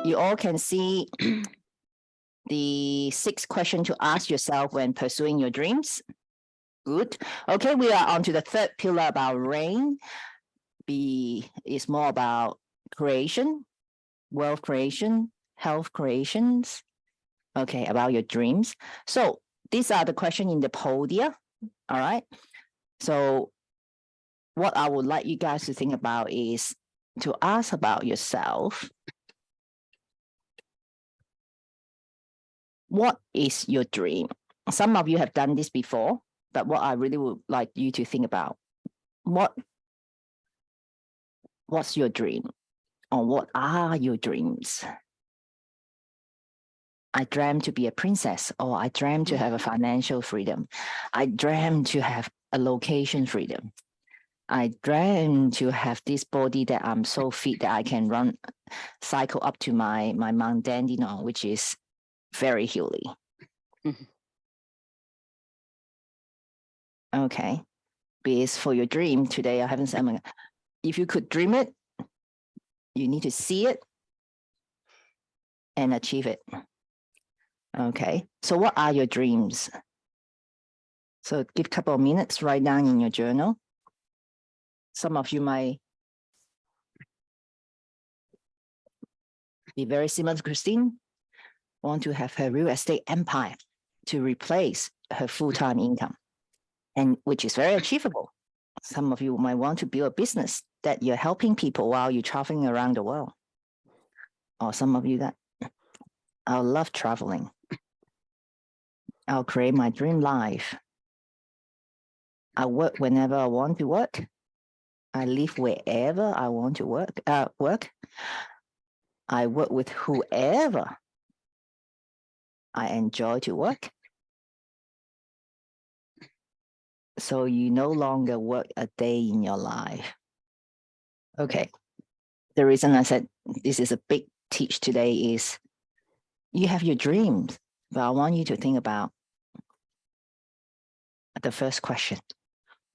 You all can see the 6 questions to ask yourself when pursuing your dreams. Good. Okay, we are on to the 3rd pillar about rain. B is more about creation, wealth creation, health creations. Okay, about your dreams. So these are the questions in the podia. All right. So what I would like you guys to think about is to ask about yourself. What is your dream? Some of you have done this before, but what I really would like you to think about, what's your dream? Or what are your dreams? I dreamt to be a princess, or I dreamt to have a financial freedom. I dreamt to have a location freedom. I dreamt to have this body that I'm so fit that I can cycle up to my Mount Dandenong, which is very hilly. Okay. Because for your dream today, I haven't said, if you could dream it, you need to see it and achieve it. Okay. So what are your dreams? So give a couple of minutes, write down in your journal. Some of you might be very similar to Christine, want to have her real estate empire to replace her full-time income, and which is very achievable. Some of you might want to build a business that you're helping people while you're traveling around the world. Or some of you that I love traveling. I'll create my dream life. I work whenever I want to work. I live wherever I want to work. I work with whoever I enjoy to work. So you no longer work a day in your life. Okay. The reason I said this is a big teach today is you have your dreams, but I want you to think about the first question.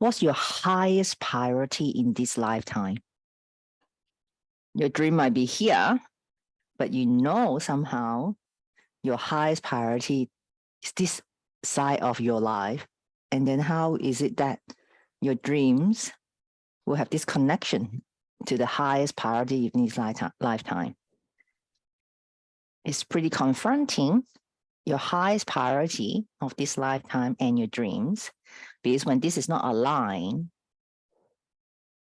What's your highest priority in this lifetime? Your dream might be here, but you know somehow your highest priority is this side of your life. And then how is it that your dreams will have this connection to the highest priority in this lifetime? It's pretty confronting, your highest priority of this lifetime and your dreams, because when this is not aligned,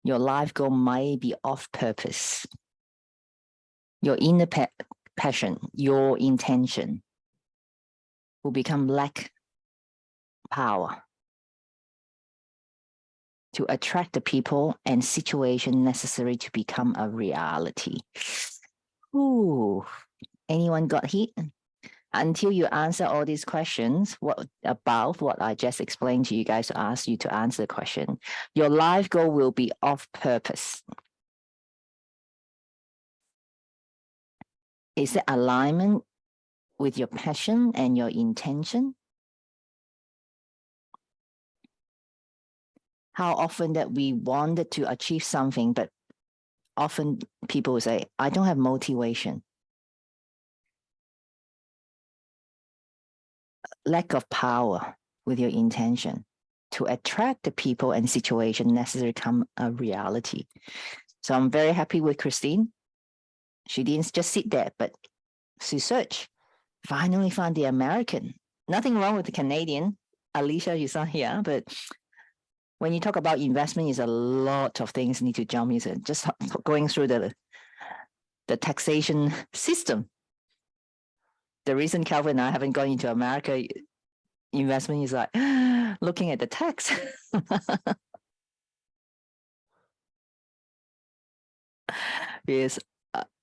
your life goal might be off purpose. Your inner passion, your intention will become lack power to attract the people and situation necessary to become a reality. Ooh, anyone got hit? Until you answer all these questions, what I just explained to you guys to ask you to answer the question, your life goal will be off purpose. Is it alignment with your passion and your intention? How often that we wanted to achieve something, but often people say, I don't have motivation. Lack of power with your intention to attract the people and situation necessary to become a reality. So I'm very happy with Christine. She didn't just sit there, but she searched, finally found the American. Nothing wrong with the Canadian. Alicia is not here, but when you talk about investment, is a lot of things need to jump into. Just going through the taxation system. The reason Calvin and I haven't gone into America investment is like looking at the tax. Because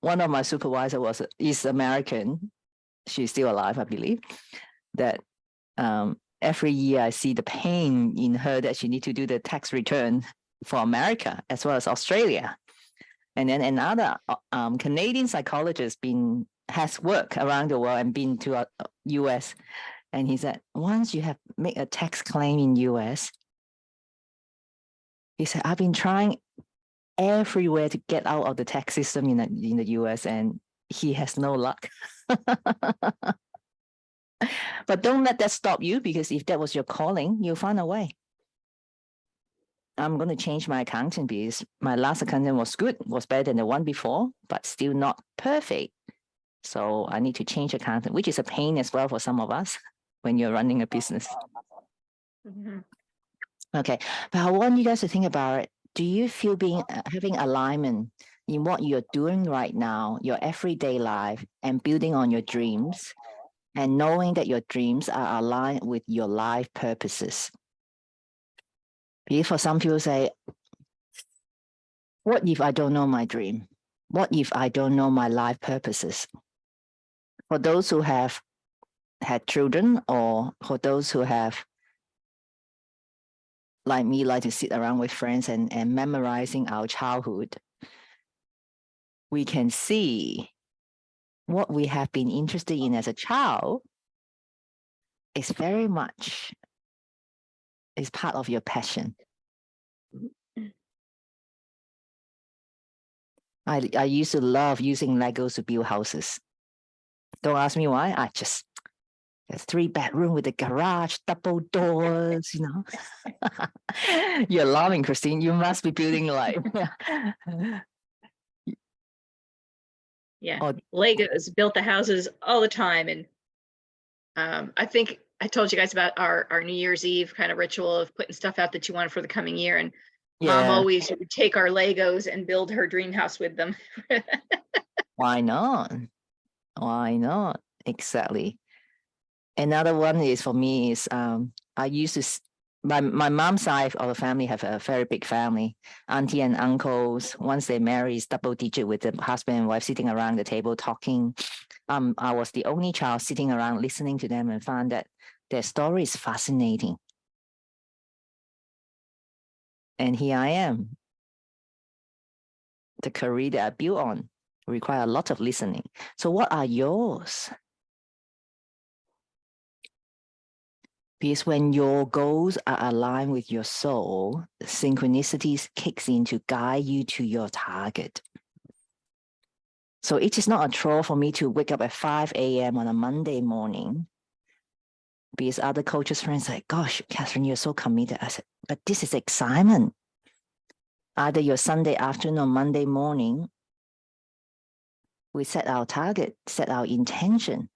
one of my supervisors is American. She's still alive, I believe. That every year I see the pain in her that she needs to do the tax return for America as well as Australia. And then another Canadian psychologist has worked around the world and been to US. And he said, once you have made a tax claim in US, he said, I've been trying everywhere to get out of the tax system in the US, and he has no luck. But don't let that stop you, because if that was your calling, you'll find a way. I'm going to change my accountant because my last accountant was good, was better than the one before, but still not perfect. So I need to change accountant, which is a pain as well for some of us when you're running a business. Mhm. Okay, but I want you guys to think about it. Do you feel having alignment in what you're doing right now, your everyday life, and building on your dreams, and knowing that your dreams are aligned with your life purposes? Because for some people say, what if I don't know my dream? What if I don't know my life purposes? For those who have had children, or for those who have, like me, like to sit around with friends and memorizing our childhood, we can see what we have been interested in as a child is very much is part of your passion. I used to love using Legos to build houses. Don't ask me why. I just a 3-bedroom with a garage, double doors, you know. You're laughing, Christine. You must be building like Yeah, Oh. Legos built the houses all the time, and I think I told you guys about our New Year's Eve kind of ritual of putting stuff out that you wanted for the coming year, and Mom Yeah. always would take our Legos and build her dream house with them. Why not? Why not? Exactly. Another one is for me is I used to my mom's side of the family have a very big family. Auntie and uncles, once they marry, is double digit with the husband and wife sitting around the table talking. I was the only child sitting around listening to them and found that their story is fascinating. And here I am. The career that I built on require a lot of listening. So what are yours? Because when your goals are aligned with your soul, synchronicities kicks in to guide you to your target. So it is not a chore for me to wake up at 5 a.m. on a Monday morning, because other coaches' friends say, gosh, Catherine, you're so committed. I said, but this is excitement. Either your Sunday afternoon or Monday morning, we set our target, set our intention.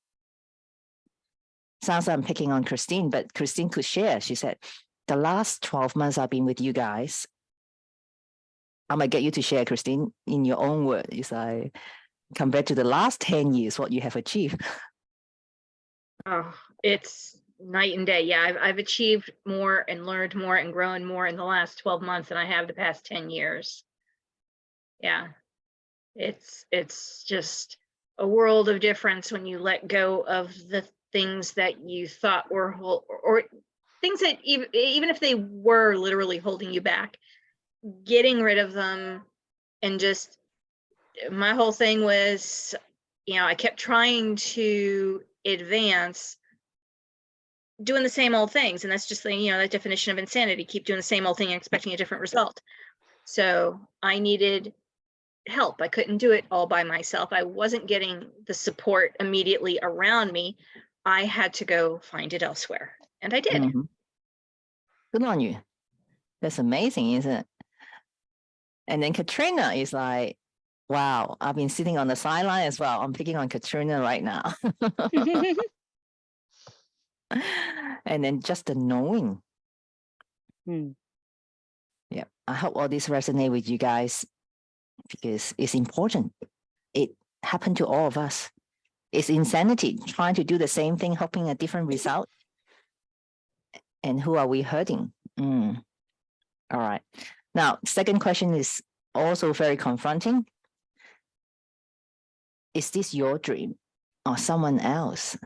Sounds like I'm picking on Christine, but Christine could share. She said, the last 12 months I've been with you guys, I might get you to share, Christine, in your own words, compared to the last 10 years, what you have achieved. Oh, it's night and day. Yeah, I've achieved more and learned more and grown more in the last 12 months than I have the past 10 years. Yeah, it's just a world of difference when you let go of the things that you thought were or things that even if they were literally holding you back, getting rid of them. And just my whole thing was, I kept trying to advance doing the same old things, and that's just the that definition of insanity. Keep doing the same old thing and expecting a different result. So I needed help. I couldn't do it all by myself. I wasn't getting the support immediately around me. I had to go find it elsewhere, and I did. Mm-hmm. Good on you. That's amazing, isn't it? And then Katrina is like, wow, I've been sitting on the sideline as well. I'm picking on Katrina right now. And then just the knowing. Yeah, I hope all this resonate with you guys, because it's important. It happened to all of us. It's insanity trying to do the same thing, hoping a different result. And who are we hurting? All right. Now, second question is also very confronting. Is this your dream or someone else?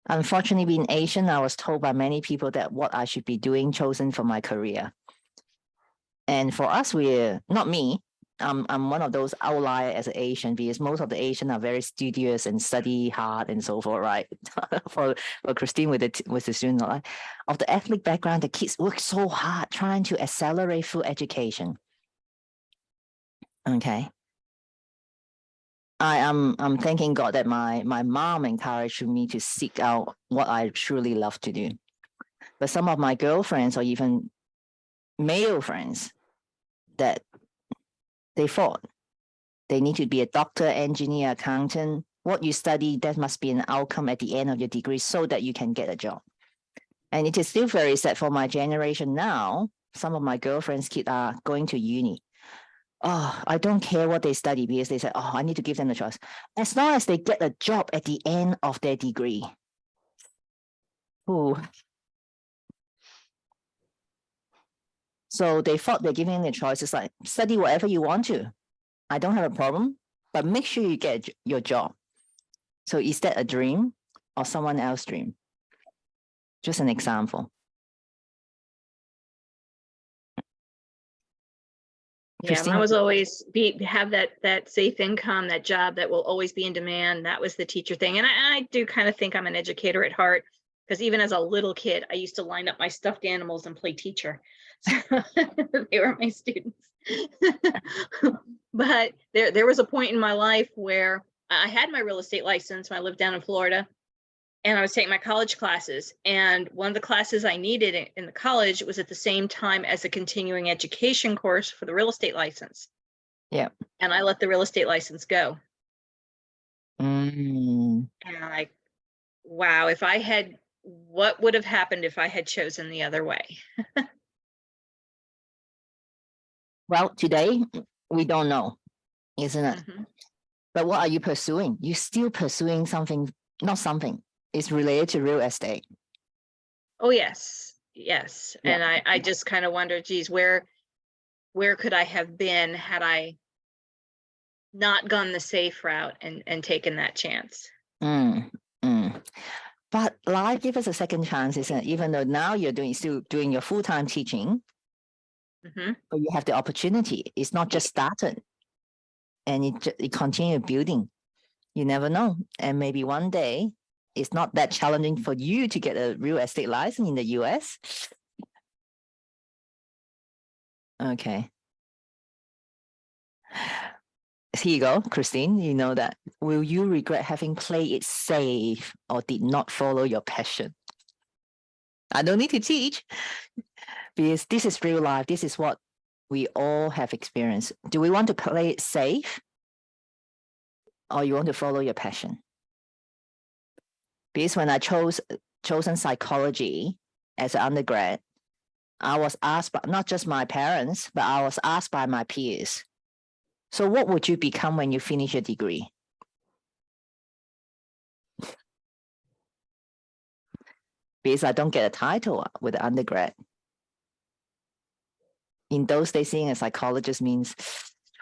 Unfortunately, being Asian, I was told by many people that what I should be doing chosen for my career. And for us, we're not me. I'm one of those outliers as an Asian, because most of the Asian are very studious and study hard and so forth, right? for Christine with the student of the ethnic background, the kids work so hard trying to accelerate through education. Okay. I'm thanking God that my mom encouraged me to seek out what I truly love to do. But some of my girlfriends or even male friends that they thought they need to be a doctor, engineer, accountant. What you study, that must be an outcome at the end of your degree so that you can get a job. And it is still very sad for my generation now. Some of my girlfriends' kids are going to uni. Oh, I don't care what they study because they said, oh, I need to give them the choice. As long as they get a job at the end of their degree. Ooh. So they thought they're giving them the choice. It's like, study whatever you want to. I don't have a problem, but make sure you get your job. So is that a dream or someone else's dream? Just an example. Yeah, Christine? mine was always have that safe income, that job that will always be in demand. That was the teacher thing. And I do kind of think I'm an educator at heart, because even as a little kid, I used to line up my stuffed animals and play teacher. So they were my students. But there was a point in my life where I had my real estate license when I lived down in Florida, and I was taking my college classes. And one of the classes I needed in the college was at the same time as a continuing education course for the real estate license. Yeah. And I let the real estate license go. Mm. And I'm like, wow, what would have happened if I had chosen the other way? Well, today we don't know, isn't it? Mhm. But what are you pursuing? You're still pursuing something, not something. It's related to real estate. Oh, yes. Yes. Yeah. And I just kind of wonder, geez, where could I have been had I not gone the safe route and taken that chance? Mm, mm. But life gives us a second chance, isn't it? Even though now you're still doing your full-time teaching, Hmm. but you have the opportunity. It's not just started, and it continue building. You never know, and maybe one day it's not that challenging for you to get a real estate license in the US. Okay. Here you go, Christine. You know that. Will you regret having played it safe or did not follow your passion? I don't need to teach because this is real life. This is what we all have experienced. Do we want to play it safe or you want to follow your passion? Because when I chosen psychology as an undergrad, I was asked by not just my parents, but I was asked by my peers. So what would you become when you finish your degree? Because I don't get a title with the undergrad. In those days, seeing a psychologist means,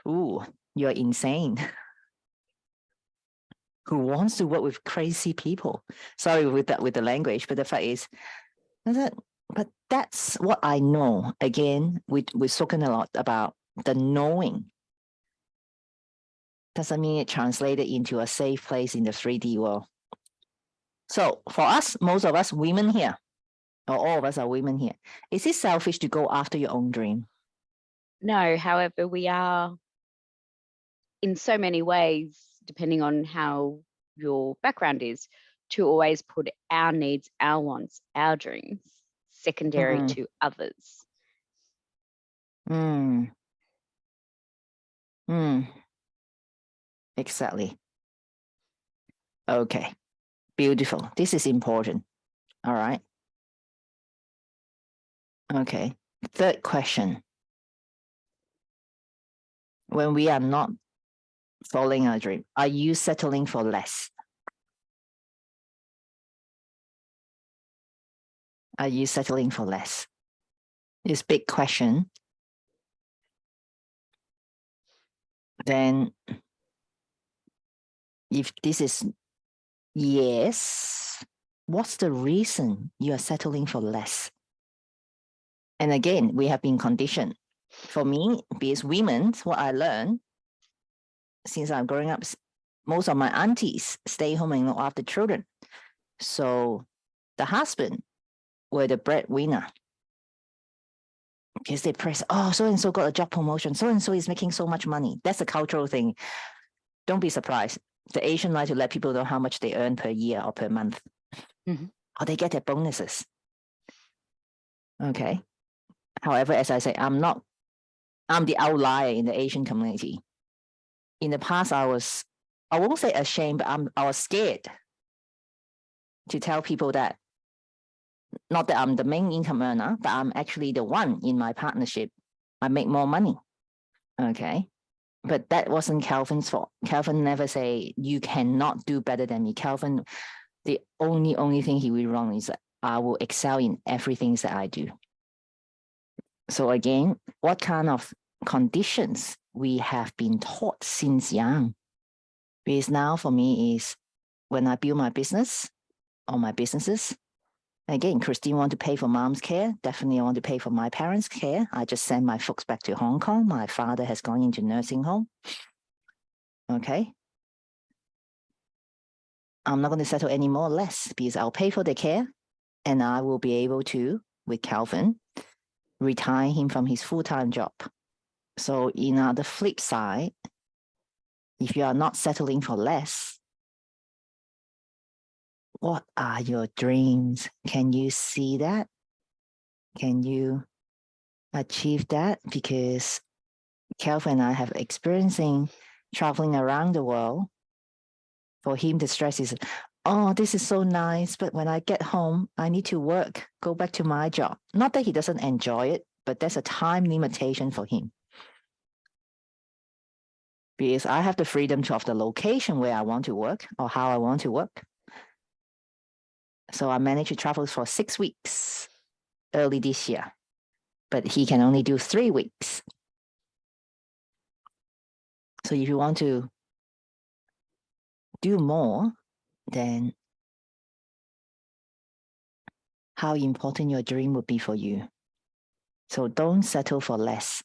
ooh, you're insane. Who wants to work with crazy people? Sorry with the language, but the fact is that, but that's what I know. Again, we've spoken a lot about the knowing. Doesn't mean it translated into a safe place in the 3D world. So for us, most of us women here, or all of us are women here, is it selfish to go after your own dream? No, however, we are in so many ways, depending on how your background is, to always put our needs, our wants, our dreams secondary to others. Exactly. Okay. Beautiful. This is important. All right. Okay. Third question. When we are not following our dream, are you settling for less? Are you settling for less? This big question. Then if this is yes, what's the reason you are settling for less? And again, we have been conditioned. For me, because women, what I learned since I'm growing up, most of my aunties stay home and look after children. So the husband were the breadwinner. because they press, oh, so-and-so got a job promotion, so-and-so is making so much money. That's a cultural thing. Don't be surprised. The Asian like to let people know how much they earn per year or per month. Mhm. Or they get their bonuses. Okay. However, as I say, I'm the outlier in the Asian community. In the past, I won't say ashamed, but I was scared to tell people that, not that I'm the main income earner, but I'm actually the one in my partnership. I make more money. Okay. But that wasn't Calvin's fault. Calvin never say, you cannot do better than me. Calvin, the only thing he will wrong is that I will excel in everything that I do. So again, what kind of conditions we have been taught since young? Because now for me is when I build my business or my businesses, again, Christine want to pay for mom's care. Definitely I want to pay for my parents' care. I just sent my folks back to Hong Kong. My father has gone into nursing home. Okay. I'm not going to settle any more less because I'll pay for the care and I will be able to, with Calvin, retire him from his full-time job. So in the flip side, if you are not settling for less, what are your dreams? Can you see that? Can you achieve that? Because Calvin and I have experiencing traveling around the world. For him, the stress is, oh, this is so nice, but when I get home, I need to work, go back to my job. Not that he doesn't enjoy it, but there's a time limitation for him. Because I have the freedom of the location where I want to work or how I want to work. So I managed to travel for 6 weeks early this year, but he can only do 3 weeks. So if you want to do more, then how important your dream would be for you. So don't settle for less.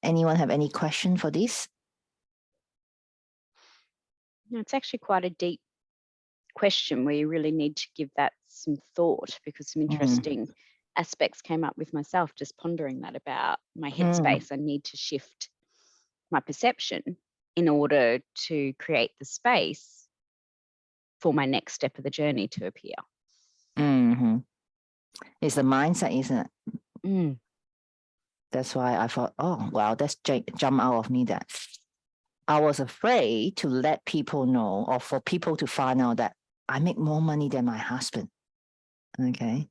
Anyone have any question for this? No, it's actually quite a deep question where you really need to give that some thought, because some interesting aspects came up with myself just pondering that about my headspace. I need to shift my perception in order to create the space for my next step of the journey to appear. It's the mindset, isn't it? Mm. That's why I thought, oh, well, that's jump out of me that I was afraid to let people know or for people to find out that I make more money than my husband. Okay.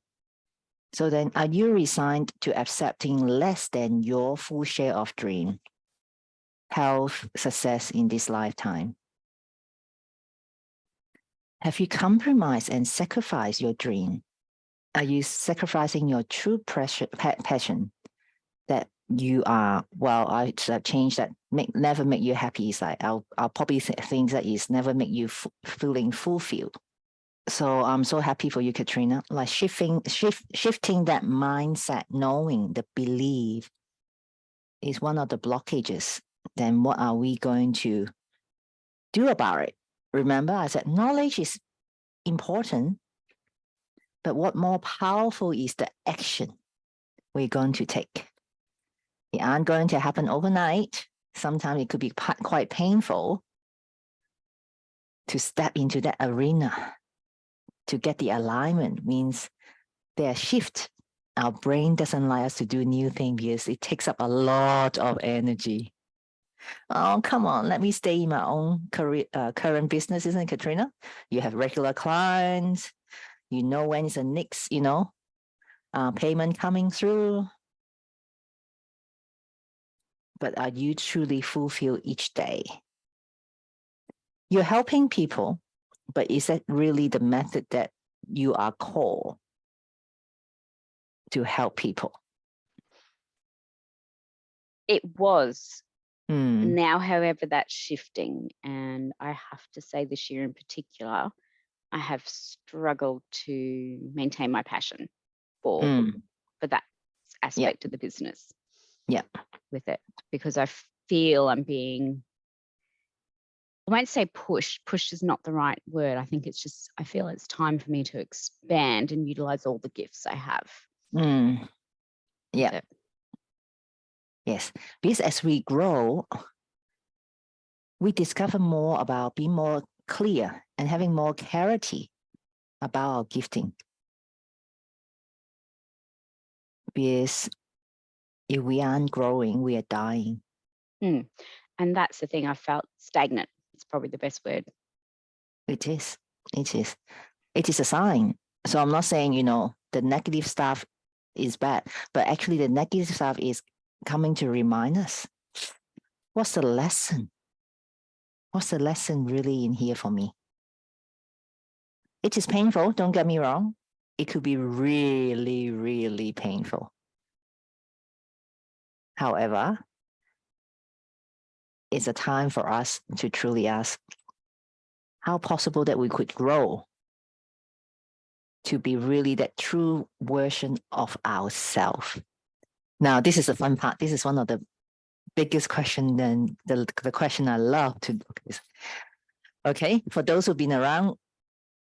So then are you resigned to accepting less than your full share of dream, health, success in this lifetime? Have you compromised and sacrificed your dream? Are you sacrificing your true passion that you are, well, I changed that, never make you happy. It's like, I'll probably say things that is never make you feeling fulfilled. So I'm so happy for you, Katrina, like shifting that mindset, knowing the belief is one of the blockages. Then what are we going to do about it? Remember, I said knowledge is important, but what more powerful is the action we're going to take. It aren't going to happen overnight. Sometimes it could be quite painful to step into that arena. To get the alignment means there are shifts. Our brain doesn't like us to do new things because it takes up a lot of energy. Oh, come on, let me stay in my own current business, isn't it, Katrina? You have regular clients. You know when is the next, payment coming through. But are you truly fulfilled each day? You're helping people, but is that really the method that you are called to help people? It was. Mm. Now, however, that's shifting. And I have to say this year in particular, I have struggled to maintain my passion for that aspect of the business. Yeah. With it, because I feel I'm being, I won't say pushed is not the right word. I think it's just, I feel it's time for me to expand and utilize all the gifts I have. Yeah. Yes, because as we grow, we discover more about being more clear and having more clarity about our gifting. Because if we aren't growing, we are dying. And that's the thing, I felt stagnant. It's probably the best word. It is. It is. It is a sign. So I'm not saying, the negative stuff is bad, but actually the negative stuff is coming to remind us, what's the lesson? What's the lesson really in here for me? It is painful, don't get me wrong. It could be really, really painful. However, it's a time for us to truly ask, how possible that we could grow to be really that true version of ourselves? Now, this is the fun part. This is one of the biggest question, and the question I love to look is, okay, for those who've been around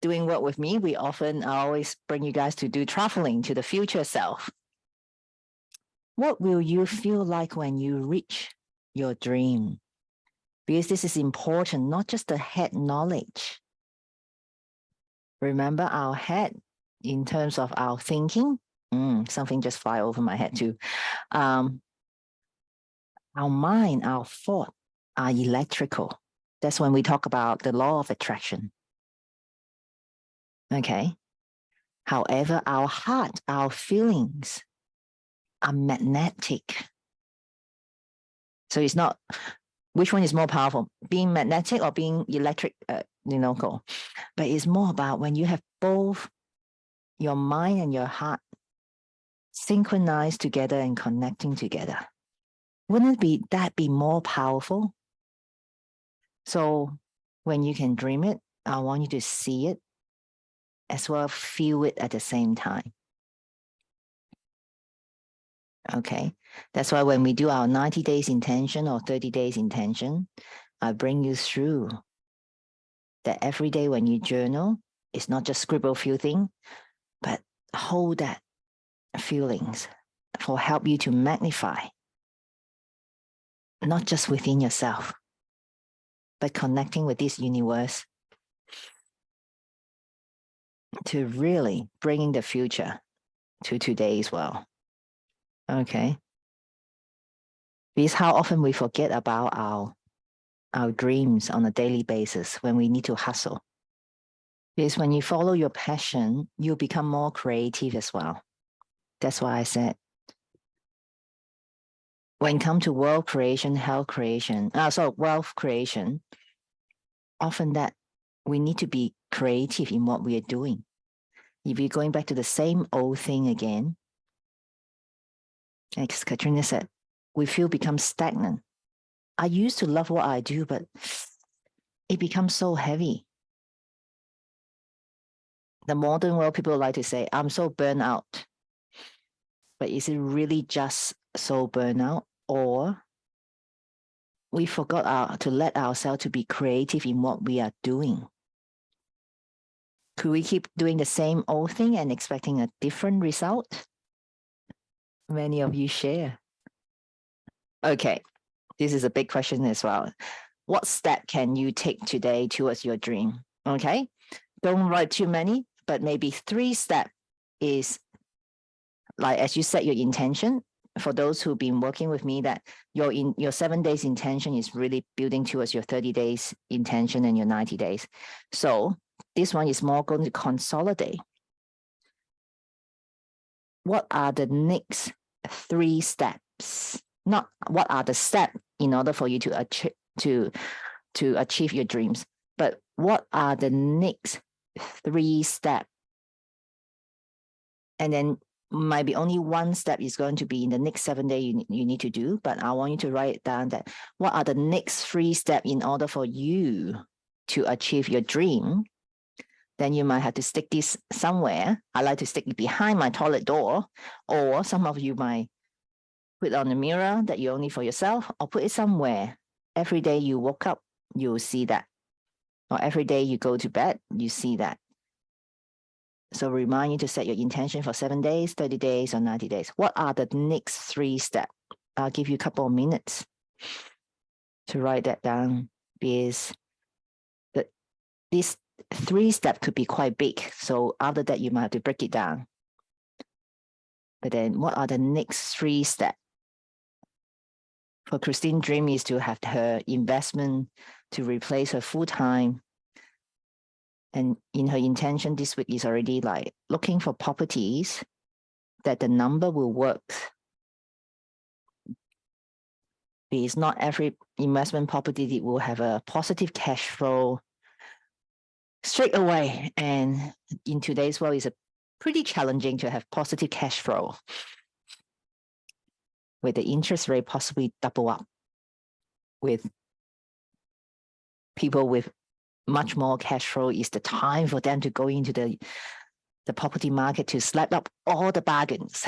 doing work with me, I always bring you guys to do traveling to the future self. What will you feel like when you reach your dream? Because this is important, not just the head knowledge. Remember our head in terms of our thinking. Something just fly over my head too. Our mind, our thought are electrical. That's when we talk about the law of attraction. Okay. However, our heart, our feelings are magnetic. So it's not, which one is more powerful, being magnetic or being electric, but it's more about when you have both your mind and your heart synchronized together and connecting together. Wouldn't that be more powerful? So when you can dream it, I want you to see it as well, feel it at the same time. Okay, that's why when we do our 90 days intention or 30 days intention, I bring you through that every day when you journal, it's not just scribble a few things, but hold that feelings for help you to magnify, not just within yourself, but connecting with this universe to really bringing the future to today as well. Okay. Because how often we forget about our dreams on a daily basis when we need to hustle. Because when you follow your passion, you become more creative as well. That's why I said, when it comes to wealth creation, wealth creation, often that we need to be creative in what we are doing. If you're going back to the same old thing again, like Katrina said, we become stagnant. I used to love what I do, but it becomes so heavy. The modern world, people like to say, I'm so burnt out. But is it really just so burnt out? Or we forgot to let ourselves to be creative in what we are doing? Could we keep doing the same old thing and expecting a different result? Many of you share. Okay, this is a big question as well. What step can you take today towards your dream? Okay, don't write too many, but maybe 3 steps is like, as you set your intention, for those who've been working with me, that your 7 days intention is really building towards your 30 days intention and your 90 days. So this one is more going to consolidate. What are the next 3 steps? Not what are the steps in order for you to achieve your dreams, but what are the next 3 steps? And then might be only 1 step is going to be in the next 7 days you need to do, but I want you to write down that what are the next 3 steps in order for you to achieve your dream. Then you might have to stick this somewhere. I like to stick it behind my toilet door, or some of you might put it on the mirror that you only for yourself, or put it somewhere. Every day you woke up, you'll see that. Or every day you go to bed, you see that. So remind you to set your intention for 7 days, 30 days, or 90 days. What are the next 3 steps? I'll give you a couple of minutes to write that down, because this 3 step could be quite big. So after that, you might have to break it down. But then what are the next 3 steps? For Christine's dream is to have her investment to replace her full-time. And in her intention this week is already like looking for properties that the number will work. Because not every investment property that will have a positive cash flow straight away. And in today's world, it's pretty challenging to have positive cash flow, with the interest rate possibly double up, with people with much more cash flow. Is the time for them to go into the property market to slap up all the bargains.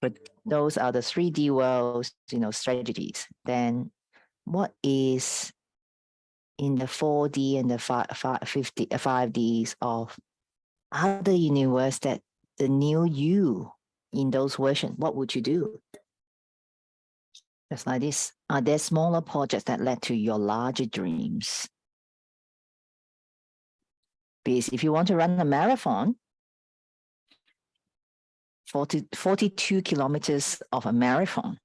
But those are the 3D worlds, strategies. Then what is in the 4D and the 5Ds of other universe, that the new you in those versions? What would you do? Just like this. Are there smaller projects that led to your larger dreams? Because if you want to run a marathon, 42 kilometers of a marathon.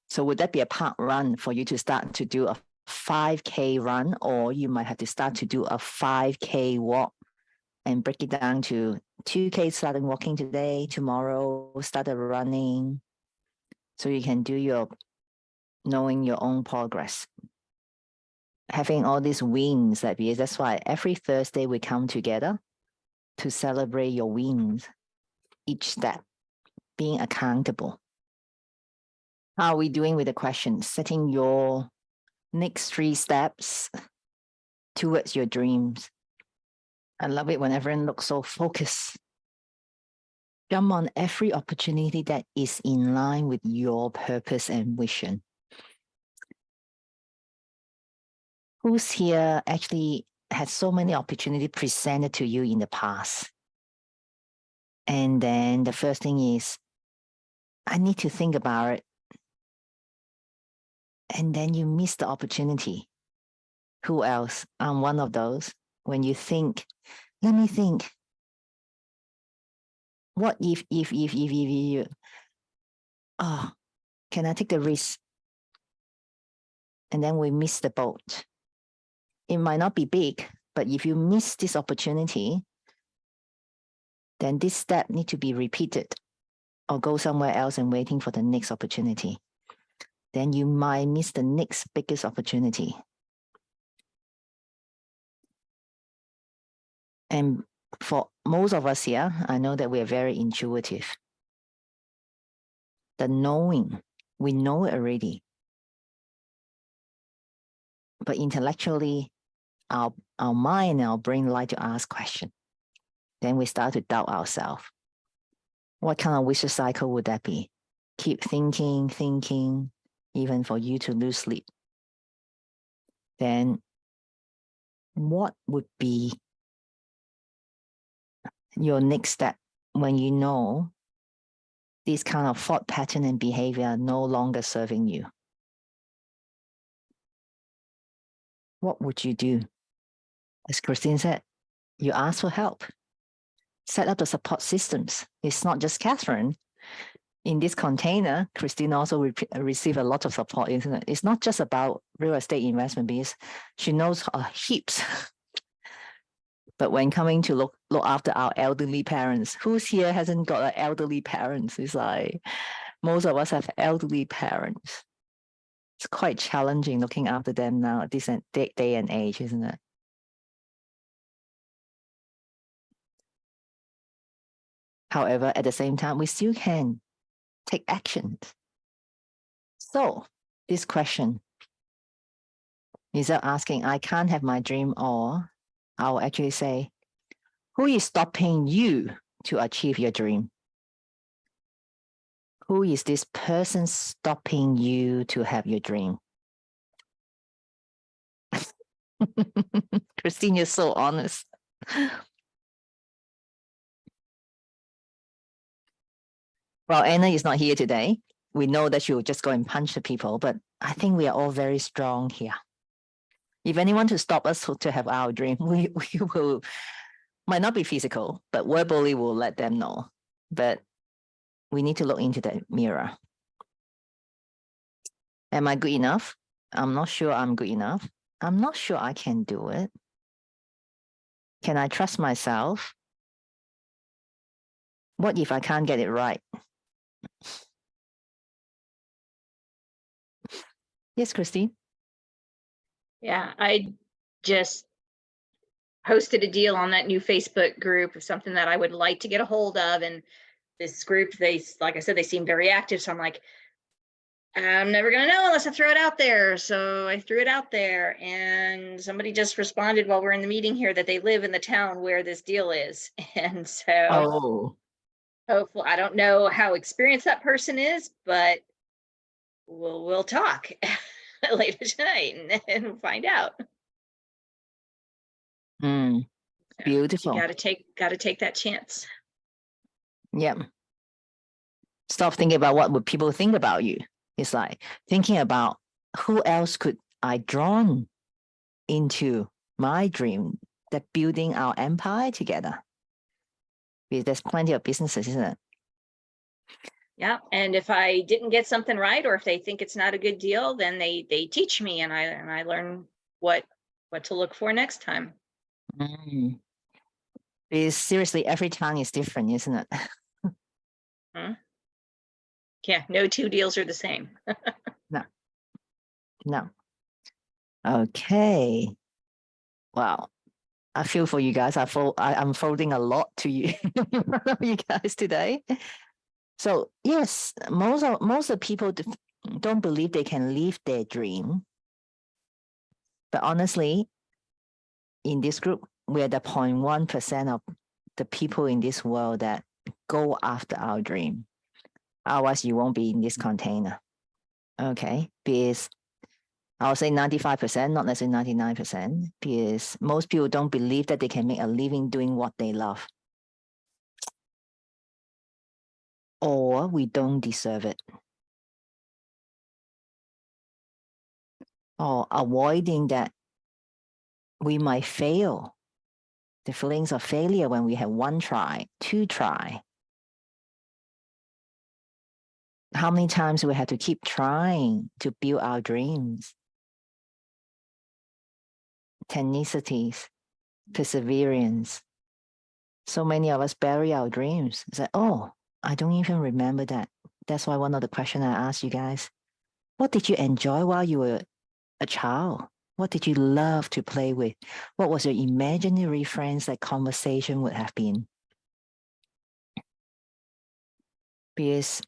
So would that be a park run for you to start to do a 5K run, or you might have to start to do a 5K walk and break it down to 2K, starting walking today, tomorrow, started running. So you can do knowing your own progress. Having all these wins, because that's why every Thursday we come together to celebrate your wins. Each step, being accountable. How are we doing with the question? Setting your next 3 steps towards your dreams. I love it when everyone looks so focused. Jump on every opportunity that is in line with your purpose and vision. Who's here actually had so many opportunities presented to you in the past? And then the first thing is, I need to think about it. And then you miss the opportunity. Who else? I'm one of those. When you think, let me think. What if you, oh, can I take the risk? And then we miss the boat. It might not be big, but if you miss this opportunity, then this step need to be repeated or go somewhere else and waiting for the next opportunity. Then you might miss the next biggest opportunity. And for most of us here, I know that we are very intuitive. The knowing, we know it already. But intellectually, our mind and our brain like to ask questions. Then we start to doubt ourselves. What kind of vicious cycle would that be? Keep thinking, even for you to lose sleep. Then what would be your next step when you know this kind of thought pattern and behavior are no longer serving you? What would you do? As Christine said, you ask for help. Set up the support systems. It's not just Catherine. In this container, Christine also received a lot of support. It's not just about real estate investment, because she knows heaps. But when coming to look after our elderly parents, who's here hasn't got an elderly parents? It's like most of us have elderly parents. It's quite challenging looking after them now at this day and age, isn't it? However, at the same time, we still can take action. So this question, instead of asking, I can't have my dream, or I'll actually say, who is stopping you to achieve your dream? Who is this person stopping you to have your dream? Christine, you're so honest. Well, Anna is not here today. We know that she will just go and punch the people, but I think we are all very strong here. If anyone to stop us to have our dream, we will, might not be physical, but verbally we'll let them know. But we need to look into the mirror. Am I good enough? I'm not sure I'm good enough. I'm not sure I can do it. Can I trust myself? What if I can't get it right? Yes, Christine. Yeah, I just posted a deal on that new Facebook group of something that I would like to get a hold of. And this group, like I said, they seem very active. So I'm like, I'm never going to know unless I throw it out there. So I threw it out there, and somebody just responded while we're in the meeting here that they live in the town where this deal is. And so Oh, hopefully, I don't know how experienced that person is, but we'll talk later tonight and find out. So beautiful. you got to take that chance. Yep. Stop thinking about what would people think about you. It's like thinking about who else could I drawn into my dream, that building our empire together. Because there's plenty of businesses, isn't it? Yeah, and if I didn't get something right, or if they think it's not a good deal, then they teach me, and I learn what to look for next time. Because seriously, every town is different, isn't it? Yeah, no two deals are the same. No. Okay. Wow. I feel for you guys. I'm folding a lot to you, you guys today. So yes, most of the people don't believe they can live their dream. But honestly, in this group, we're the 0.1% of the people in this world that go after our dream. Otherwise, you won't be in this container. Okay, because I'll say 95%, not necessarily 99%, because most people don't believe that they can make a living doing what they love. Or we don't deserve it. Or avoiding that we might fail. The feelings of failure when we have one try, two try. How many times we have to keep trying to build our dreams? Tenacity, perseverance. So many of us bury our dreams. It's like, oh, I don't even remember that. That's why one of the questions I asked you guys, what did you enjoy while you were a child? What did you love to play with? What was your imaginary friends that conversation would have been? Because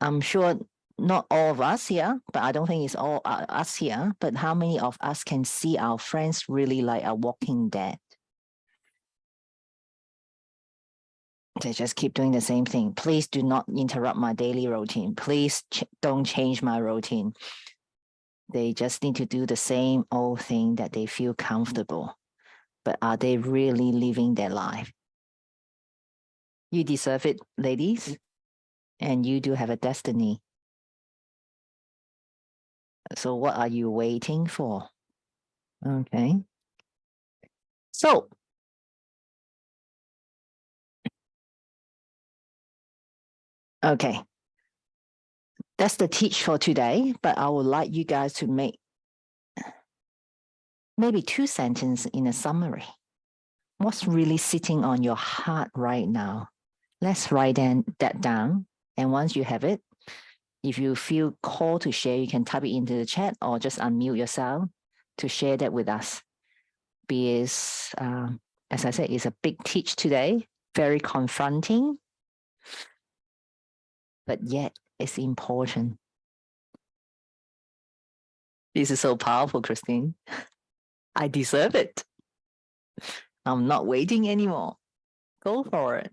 I'm sure not all of us here, but I don't think it's all us here, but how many of us can see our friends really like a walking dead? They just keep doing the same thing. Please do not interrupt my daily routine. Please don't change my routine. They just need to do the same old thing that they feel comfortable. But are they really living their life? You deserve it, ladies. And you do have a destiny. So what are you waiting for? Okay. So okay. That's the teach for today, but I would like you guys to make maybe 2 sentences in a summary. What's really sitting on your heart right now? Let's write that down. And once you have it, if you feel called to share, you can type it into the chat or just unmute yourself to share that with us. Because, as I said, it's a big teach today, very confronting, but yet it's important. This is so powerful, Christine. I deserve it. I'm not waiting anymore. Go for it.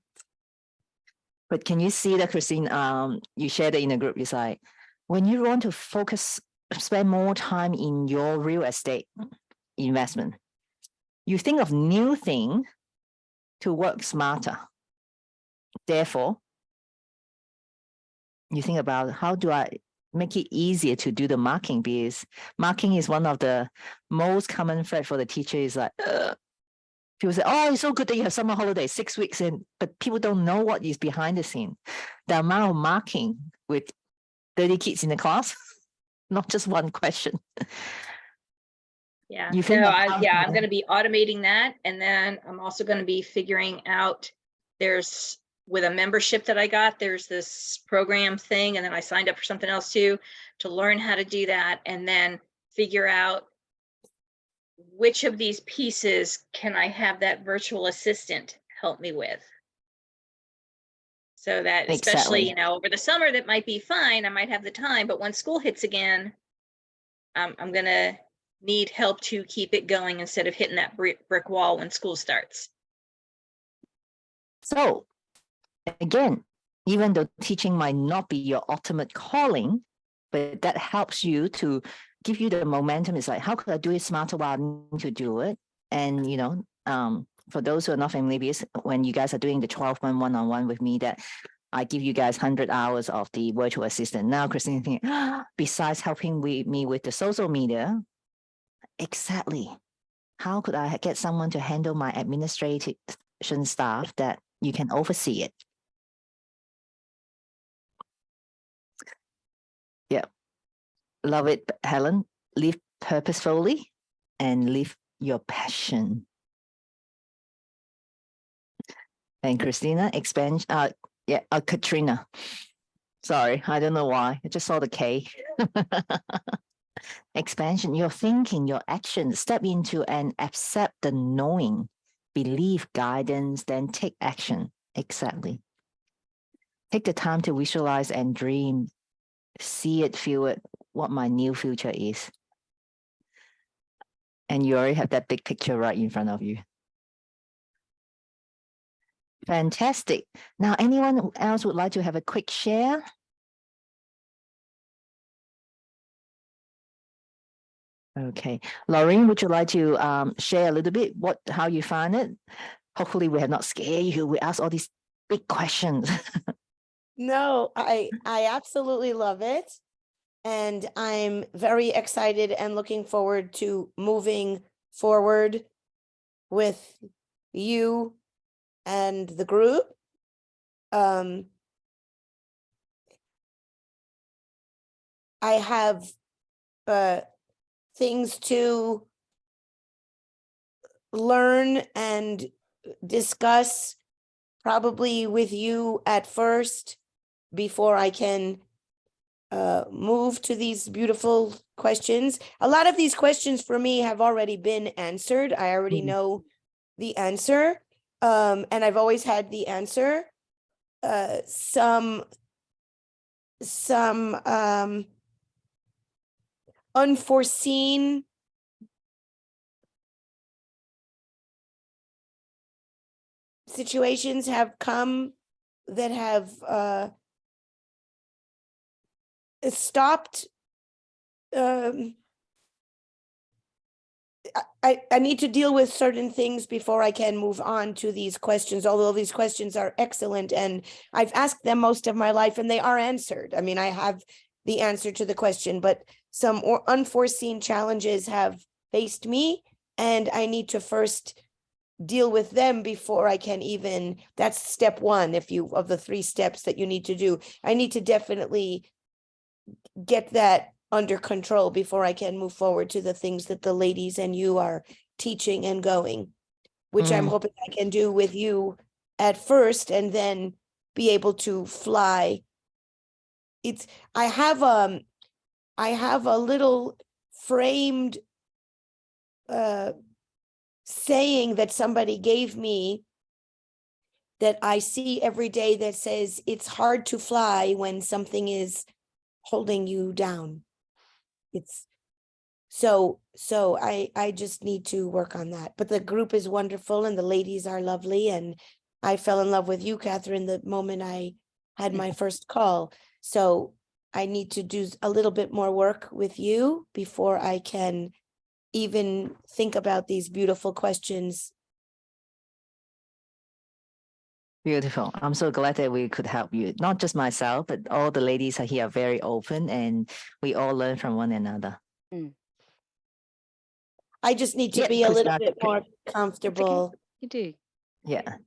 But can you see that, Christine? You shared it in a group. It's like when you want to focus, spend more time in your real estate investment, you think of new thing to work smarter. Therefore, you think about how do I make it easier to do the marking, because marking is one of the most common thread for the teacher is like, people say, oh, it's so good that you have summer holiday, 6 weeks in, but people don't know what is behind the scene. The amount of marking with 30 kids in the class, not just one question. Yeah, You think no, of how yeah, to- I'm gonna be automating that. And then I'm also gonna be figuring out, there's, with a membership that I got, there's this program thing, and then I signed up for something else too, to learn how to do that, and then figure out which of these pieces can I have that virtual assistant help me with. So that, especially, Exactly. you know, over the summer, that might be fine, I might have the time, but when school hits again, I'm gonna need help to keep it going instead of hitting that brick wall when school starts. So again, even though teaching might not be your ultimate calling, but that helps you to give you the momentum. It's like, how could I do it smarter while I need to do it? And, you know, for those who are not familiar, because when you guys are doing the 12-month one-on-one with me, that I give you guys 100 hours of the virtual assistant. Now, Christine, thinking, besides helping me with the social media, exactly, how could I get someone to handle my administration staff that you can oversee it? Yeah, love it, Helen. Live purposefully and live your passion. And Christina, expand. Katrina. Sorry, I don't know why. I just saw the K. Expansion, your thinking, your action, step into and accept the knowing, believe guidance, then take action. Exactly. Take the time to visualize and dream, see it, feel it, what my new future is. And you already have that big picture right in front of you. Fantastic. Now, anyone else would like to have a quick share? Okay, Laureen, would you like to share a little bit how you find it? Hopefully, we have not scared you. We ask all these big questions. No, I absolutely love it. And I'm very excited and looking forward to moving forward with you and the group. I have things to learn and discuss probably with you at first before I can move to these beautiful questions. A lot of these questions for me have already been answered. I already Mhm. know the answer, and I've always had the answer. Some unforeseen situations have come that have stopped. I need to deal with certain things before I can move on to these questions, although these questions are excellent and I've asked them most of my life and they are answered. I mean, I have the answer to the question, but some unforeseen challenges have faced me and I need to first deal with them before I can even, that's step one, of the 3 steps that you need to do. I need to definitely get that under control before I can move forward to the things that the ladies and you are teaching and going, which I'm hoping I can do with you at first and then be able to fly. I have a little framed saying that somebody gave me that I see every day that says it's hard to fly when something is holding you down. It's so I just need to work on that. But the group is wonderful and the ladies are lovely. And I fell in love with you, Catherine, the moment I had my first call. So I need to do a little bit more work with you before I can even think about these beautiful questions Beautiful. I'm so glad that we could help you. Not just myself, but all the ladies are here are very open and we all learn from one another. I just need to Yeah, be a little Krishna, bit more comfortable. You do. Yeah.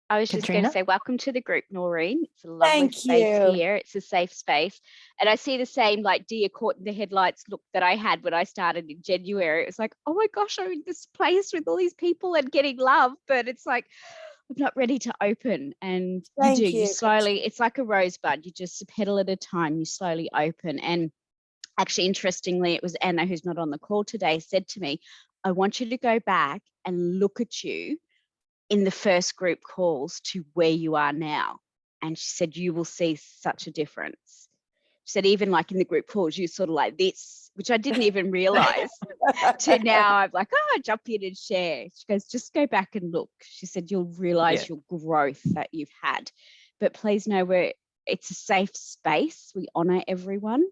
I was just going Katrina? to say, welcome to the group, Noreen. It's a lovely Thank space you. here. It's a safe space. And I see the same like deer caught in the headlights look that I had when I started in January. It was like, oh my gosh, I'm in this place with all these people and getting love. But it's like, I'm not ready to open. And Thank you you, slowly, it's like a rosebud. You just a petal at a time, you slowly open. And actually, interestingly, it was Anna, who's not on the call today, said to me, I want you to go back and look at you in the first group calls to where you are now. And she said, you will see such a difference. She said, even like in the group calls, you sort of like this, which I didn't even realize. To now I'm like, oh, jump in and share. She goes, just go back and look. She said, you'll realize your growth that you've had. But please know it's a safe space. We honor everyone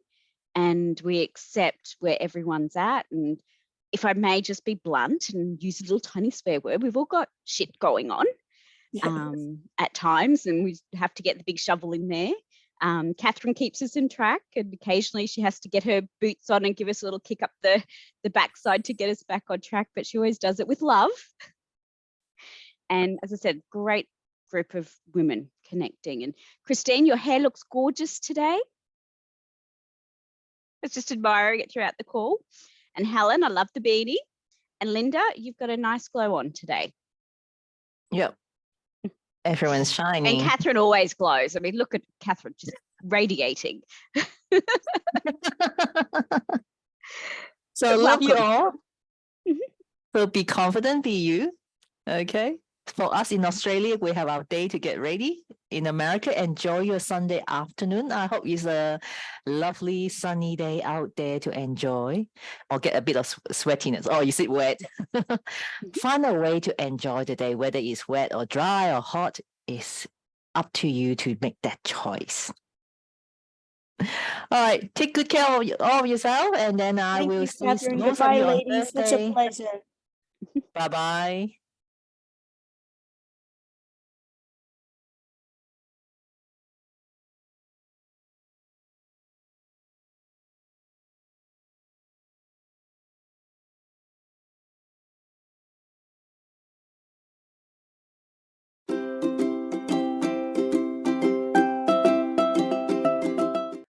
and we accept where everyone's at. And if I may just be blunt and use a little tiny swear word, we've all got shit going on at times, and we have to get the big shovel in there. Catherine keeps us in track, and occasionally she has to get her boots on and give us a little kick up the backside to get us back on track, but she always does it with love. And as I said, great group of women connecting. And Christine, your hair looks gorgeous today. I was just admiring it throughout the call. And Helen, I love the beanie. And Linda, you've got a nice glow on today. Yep. Everyone's shining. And Catherine always glows. I mean, look at Catherine just radiating. So love you Welcome. all. Mhm. So be confident, be you. Okay. For us in Australia, we have our day to get ready. In America, enjoy your Sunday afternoon. I hope it's a lovely sunny day out there to enjoy or get a bit of sweatiness. Oh, is it wet? Find a way to enjoy the day, whether it's wet or dry or hot, is up to you to make that choice. All right, take good care of all of yourself, and then I Thank will you, see Catherine. most of Goodbye, you on ladies. Such a Thursday. pleasure. Bye-bye.